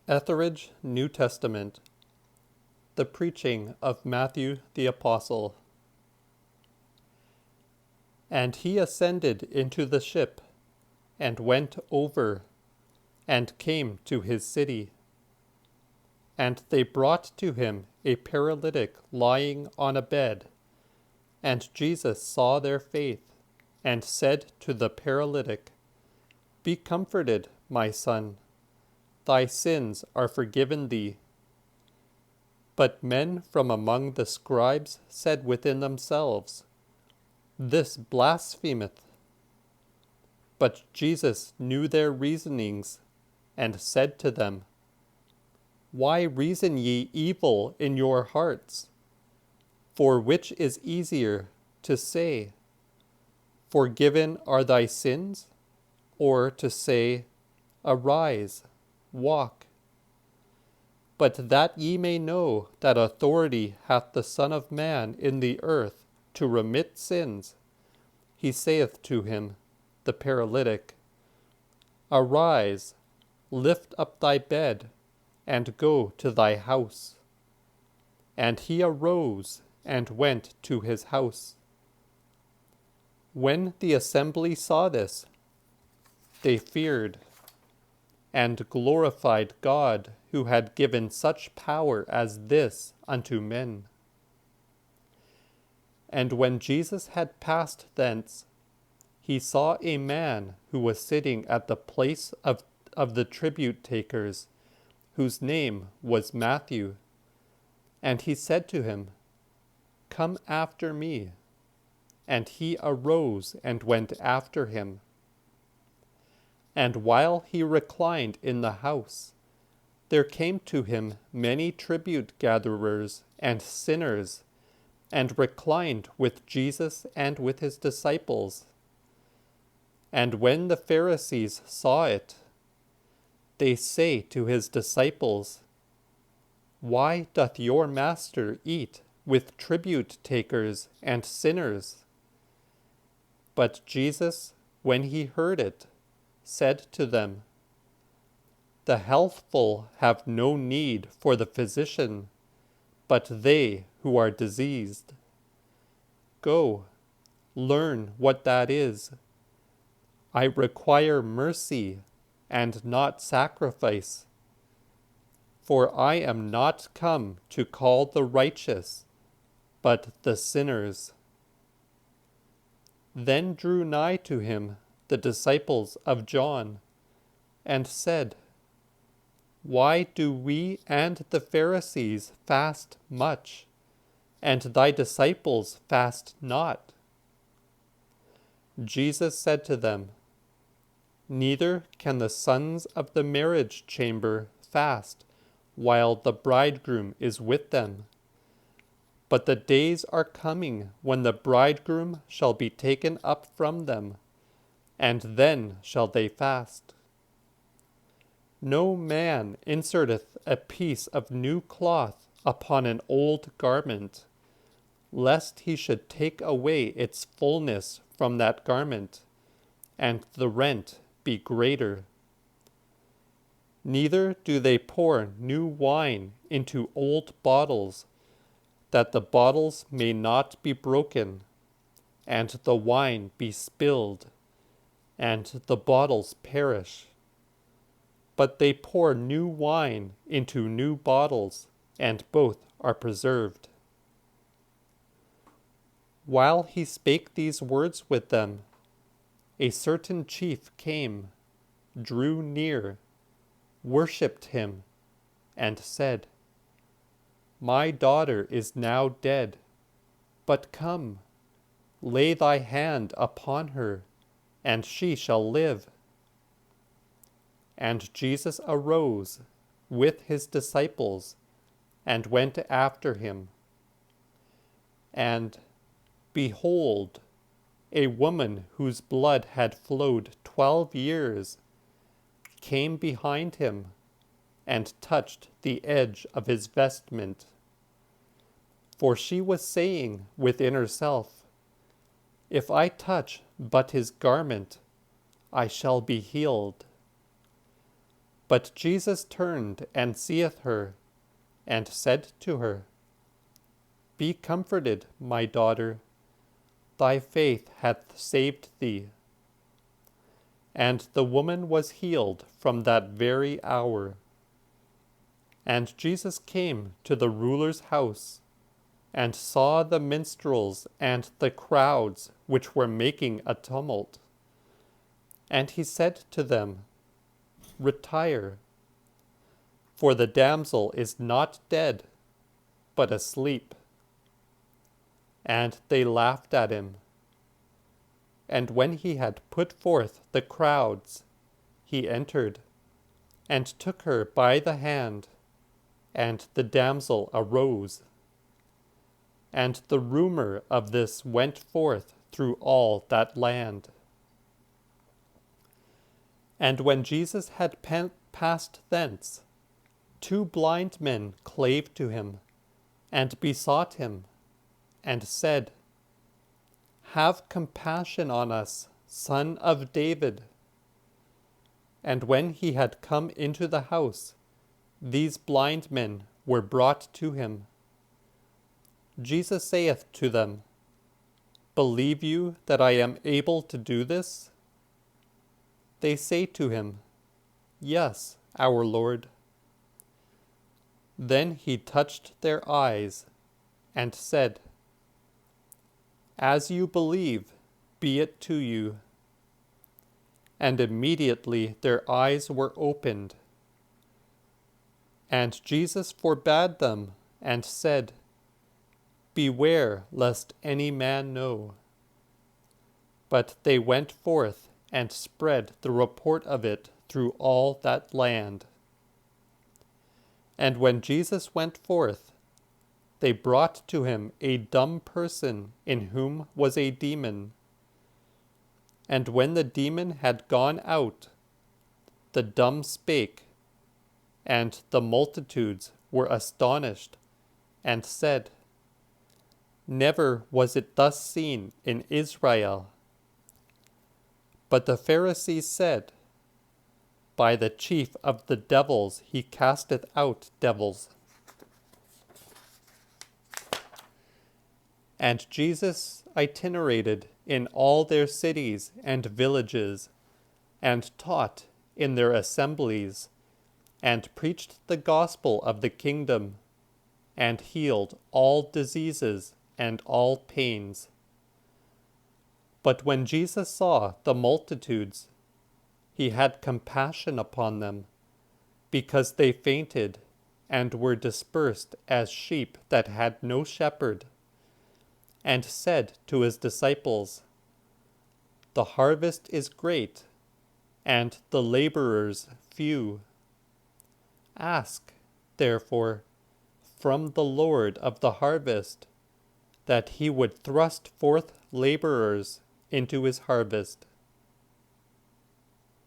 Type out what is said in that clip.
Etheridge, New Testament. The preaching of Matthew the Apostle. And he ascended into the ship, and went over, and came to his city. And they brought to him a paralytic lying on a bed. And Jesus saw their faith, and said to the paralytic, Be comforted, my son, thy sins are forgiven thee. But men from among the scribes said within themselves, This blasphemeth. But Jesus knew their reasonings, and said to them, Why reason ye evil in your hearts? For which is easier, to say, Forgiven are thy sins, or to say, Arise, walk? But that ye may know that authority hath the Son of Man in the earth to remit sins, he saith to him, the paralytic, Arise, lift up thy bed, and go to thy house. And he arose, and went to his house. When the assembly saw this, they feared, and glorified God, who had given such power as this unto men. And when Jesus had passed thence, he saw a man who was sitting at the place of the tribute takers, whose name was Matthew. And he said to him, Come after me. And he arose and went after him. And while he reclined in the house, there came to him many tribute gatherers and sinners, and reclined with Jesus and with his disciples. And when the Pharisees saw it, they say to his disciples, Why doth your master eat with tribute takers and sinners? But Jesus, when he heard it, said to them, The healthful have no need for the physician, but they who are diseased. Go, learn what that is. I require mercy and not sacrifice, for I am not come to call the righteous, but the sinners. Then drew nigh to him the disciples of John, and said, Why do we and the Pharisees fast much, and thy disciples fast not? Jesus said to them, Neither can the sons of the marriage chamber fast while the bridegroom is with them. But the days are coming when the bridegroom shall be taken up from them, and then shall they fast. No man inserteth a piece of new cloth upon an old garment, lest he should take away its fullness from that garment, and the rent be greater. Neither do they pour new wine into old bottles, that the bottles may not be broken, and the wine be spilled, and the bottles perish. But they pour new wine into new bottles, and both are preserved. While he spake these words with them, a certain chief came, drew near, worshipped him, and said, My daughter is now dead, but come, lay thy hand upon her, and she shall live. And Jesus arose with his disciples, and went after him. And, behold, a woman whose blood had flowed 12 years came behind him, and touched the edge of his vestment. For she was saying within herself, If I touch but his garment, I shall be healed. But Jesus turned and seeth her, and said to her, Be comforted, my daughter, thy faith hath saved thee. And the woman was healed from that very hour. And Jesus came to the ruler's house, and saw the minstrels and the crowds which were making a tumult. And he said to them, Retire, for the damsel is not dead, but asleep. And they laughed at him. And when he had put forth the crowds, he entered, and took her by the hand, and the damsel arose. And the rumor of this went forth through all that land. And when Jesus had passed thence, 2 blind men clave to him, and besought him, and said, Have compassion on us, Son of David. And when he had come into the house, these blind men were brought to him. Jesus saith to them, Believe you that I am able to do this? They say to him, Yes, our Lord. Then he touched their eyes, and said, As you believe, be it to you. And immediately their eyes were opened. And Jesus forbade them, and said, Beware lest any man know. But they went forth and spread the report of it through all that land. And when Jesus went forth, they brought to him a dumb person in whom was a demon. And when the demon had gone out, the dumb spake, and the multitudes were astonished, and said, Never was it thus seen in Israel. But the Pharisees said, By the chief of the devils he casteth out devils. And Jesus itinerated in all their cities and villages, and taught in their assemblies, and preached the gospel of the kingdom, and healed all diseases and all pains. But when Jesus saw the multitudes, he had compassion upon them, because they fainted and were dispersed as sheep that had no shepherd, and said to his disciples, The harvest is great, and the laborers few. Ask, therefore, from the Lord of the harvest, that he would thrust forth laborers into his harvest.